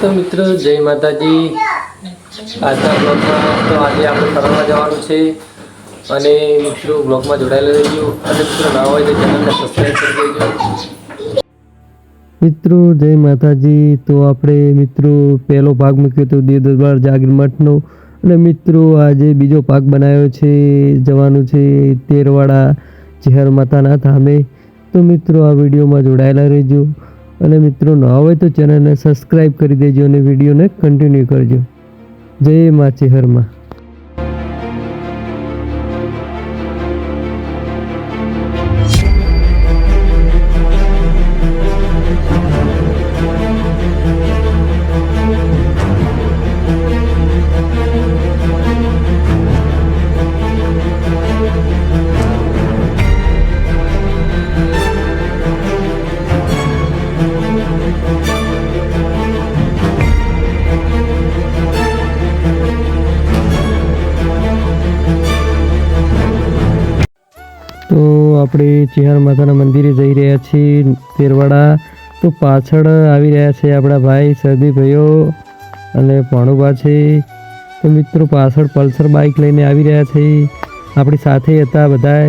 તો મિત્રો જય માતાજી। આજના બ્લોગમાં તો આજે આપણે ફરવા જવાનું છે અને મિત્રો બ્લોગમાં જોડાયેલા રહેજો અને મિત્રો ના હોય તો ચેનલને સબસ્ક્રાઇબ કરી દેજો। મિત્રો જય માતાજી। તો આપણે મિત્રો પહેલો ભાગ મૂક્યો તો દેવ દરબાર જાગીર મઠનો અને મિત્રો આજે બીજો ભાગ બનાવ્યો છે, જવાનું છે તેરવાડા ચેહર માતાના ધામે। તો મિત્રો આ વિડીયોમાં જોડાયેલા રહેજો અને મિત્રો ન હોય તો ચેનલને સબસ્ક્રાઇબ કરી દેજો અને વિડીયોને કન્ટિન્યુ કરજો। જય મા ચેહરમાં। તો આપણે ચેહર માતાના મંદિરે જઈ રહ્યા છીએ તેરવાડા। તો પાછળ આવી રહ્યા છે આપણા ભાઈ સરદી ભાઈઓ અને ભાણુબા છે। તો મિત્રો પાછળ પલ્સર બાઇક લઈને આવી રહ્યા છે, આપણી સાથે હતા બધા।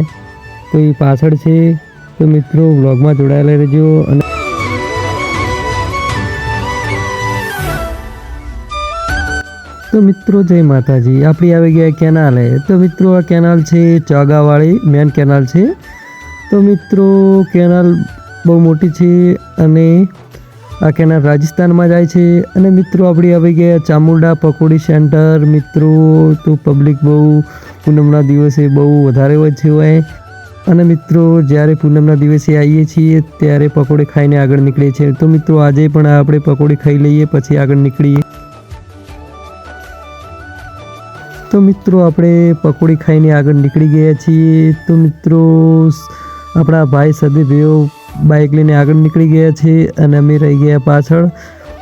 તો એ પાછળ છે। તો મિત્રો વ્લોગમાં જોડાયેલા રહેજો અને તો મિત્રો જય માતાજી। આપણી આવી ગયા કેનાલે। તો મિત્રો આ કેનાલ છે ચોગાવાળી મેન કેનાલ છે। તો મિત્રો કેનાલ બહુ મોટી છે અને આ કેનાલ રાજસ્થાનમાં જાય છે। અને મિત્રો આપણી આવી ગયા ચામુંડા પકોડી સેન્ટર। મિત્રો તો પબ્લિક બહુ પૂનમના દિવસે બહુ વધારે હોય છે અને મિત્રો જ્યારે પૂનમના દિવસે આવીએ છીએ ત્યારે પકોડી ખાઈને આગળ નીકળીએ છીએ। તો મિત્રો આજે પણ આપણે પકોડી ખાઈ લઈએ પછી આગળ નીકળીએ। તો મિત્રો આપણે પકોડી ખાઈને આગળ નીકળી ગયા છીએ। તો મિત્રો આપણા ભાઈ સદીભાઈઓ બાઇક લઈને આગળ નીકળી ગયા છે અને અમે રહી ગયા પાછળ।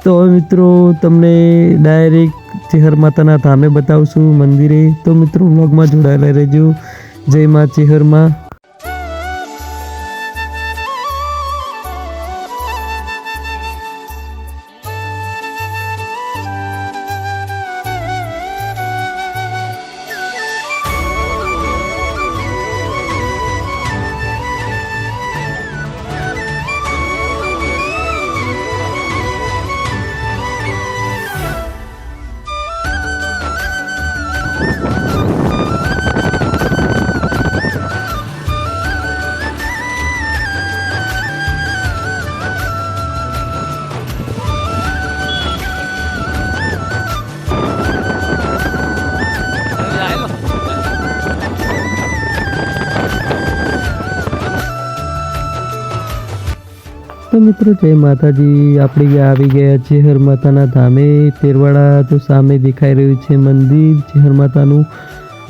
તો હવે મિત્રો તમને ડાયરેક્ટ ચેહર માતાના ધામે બતાવશું મંદિરે। તો મિત્રો વ્લોગમાં જોડાયેલા રહેજો। જય મા ચેહરમાં। તો મિત્રો જય માતાજી। આપણે આવી ગયા ચેહર માતાના ધામે તેરવાડા। તો સામે દેખાઈ રહ્યું છે મંદિર ચેહર માતાનું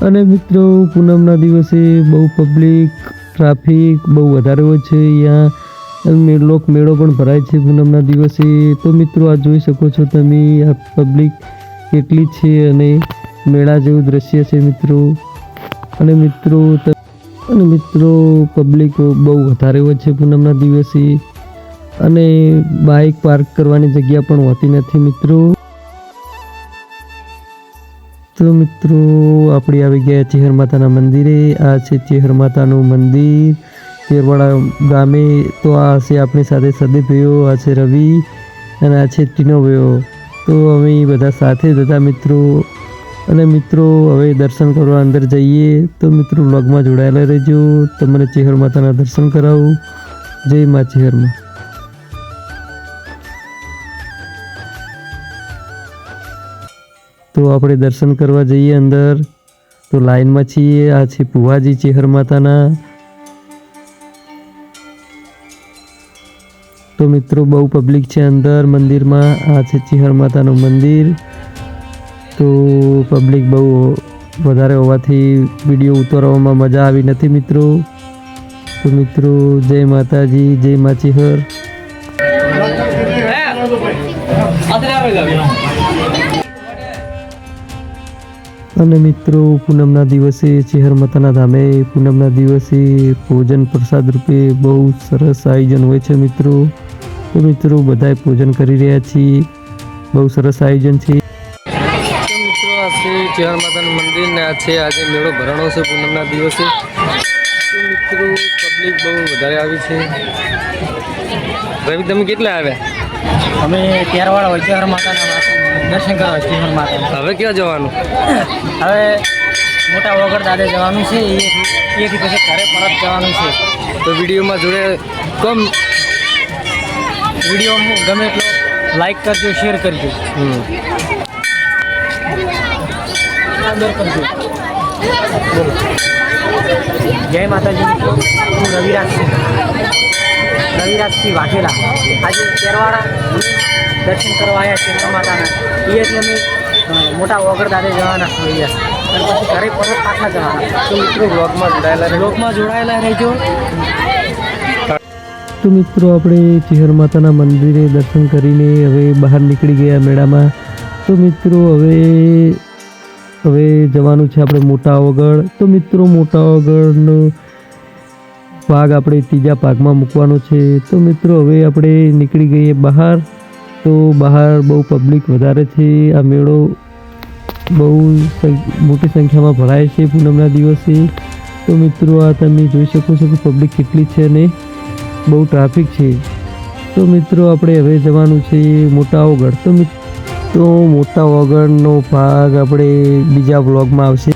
અને મિત્રો પૂનમના દિવસે બહુ પબ્લિક ટ્રાફિક બહુ વધારે હોય છે અહીંયા। મેળો પણ ભરાય છે પૂનમના દિવસે। તો મિત્રો આ જોઈ શકો છો તમે, આ પબ્લિક કેટલી છે અને મેળા જેવું દ્રશ્ય છે મિત્રો। અને મિત્રો પબ્લિક બહુ વધારે હોય છે પૂનમના દિવસે અને બાઇક પાર્ક કરવાની જગ્યા પણ હોતી નથી મિત્રો। તો મિત્રો આપણે આવી ગયા ચેહર માતાના મંદિરે। આ છે ચેહર માતાનું મંદિર તેરવાડા ગામે। તો આ છે આપણી સાથે સદીભાઈઓ, આ છે રવિ અને આ છે ટીનોભાઈઓ। તો અમે બધા સાથે જ હતા મિત્રો। અને મિત્રો હવે દર્શન કરવા અંદર જઈએ। તો મિત્રો વ્લોગમાં જોડાયેલા રહેજો, તમને ચેહર માતાના દર્શન કરાવું। જય મા ચેહરમાં। તો આપણે દર્શન કરવા જઈએ અંદર। તો લાઈનમાં છીએ। આ છે ભુવાજી ચેહર માતાના। તો મિત્રો બહુ પબ્લિક છે અંદર મંદિરમાં। આ છે ચેહર માતાનું મંદિર। તો પબ્લિક બહુ વધારે હોવાથી વિડીયો ઉતારવામાં મજા આવી નથી મિત્રો। તો મિત્રો જય માતાજી, જય મા ચેહર। અને મિત્રો પૂનમના દિવસે ચેહર માતાના ધામે પૂનમના દિવસે ભોજન પ્રસાદ રૂપે બહુ સરસ આયોજન હોય છે મિત્રો। તો મિત્રો બધાએ ભોજન કરી રહ્યા છીએ બહુ સરસ આયોજન છે. તો મિત્રો આ છે ચેહર માતાનું મંદિર ને આ છે આજે મેળો ભરાણો છે પૂનમના દિવસે. તો મિત્રો પબ્લિક બહુ વધારે આવી છે. રવિ તમે કેટલા આવ્યા? અમે તેરવાળા હોય ચેહર માતાના દર્શન કરવા ચેહર માતા. હવે ક્યાં જવાનું? હવે મોટા વગર દાદે જવાનું છે, એથી પછી ઘરે પરત જવાનું છે. તો વિડીયોમાં જોડે કમ વિડીયો ગમે એટલો લાઈક કરજો, શેર કરજો, આદર કરજો. બોલો. જય માતાજી મિત્રો. હું રવિરાજસિંહ વાઘેલા. આજે તેરવાળા દર્શન કરવા આવ્યા ચેહર માતાના. એટલે અમે મોટા વગર દાદે જવાના છીએ અને પછી ઘરે પરત પાછા જવાના. તો મિત્રો બ્લોગમાં જોડાયેલા રહેજો. તો મિત્રો આપણે ચેહર માતાના મંદિરે દર્શન કરીને હવે બહાર નીકળી ગયા મેળામાં. તો મિત્રો હવે જવાનું છે આપણે મોટા ઓગળ. તો મિત્રો મોટા ઓગળનો ભાગ આપણે ત્રીજા ભાગમાં મૂકવાનો છે. તો મિત્રો હવે આપણે નીકળી ગઈએ બહાર. તો બહાર બહુ પબ્લિક વધારે છે. આ મેળો બહુ મોટી સંખ્યામાં ભરાય છે પૂનમના દિવસે. તો મિત્રો આ તમે જોઈ શકો છો કે પબ્લિક કેટલી છે ને બહુ ટ્રાફિક છે. તો મિત્રો આપણે હવે જવાનું છે મોટા ઓગળ. તો મોટા ઓગળનો ભાગ આપણે બીજા વ્લોગમાં આવશે.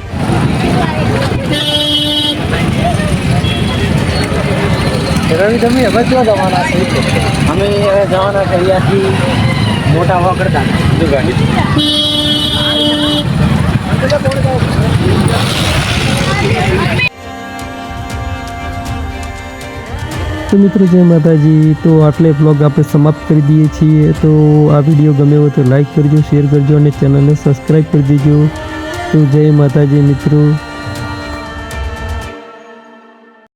રવિ તમે હવે ક્યાં જવાના છે? અમે હવે જવાના છે અહીંયાથી મોટા વગર દાદા. તો મિત્રો જય માતાજી. તો આટલે બ્લોગ આપણે સમાપ્ત કરી દઈએ છીએ. તો આ વિડીયો ગમે હોય તો લાઈક કરજો, શેર કરજો અને ચેનલને સબસ્ક્રાઈબ કરી દેજો. તો જય માતાજી મિત્રો.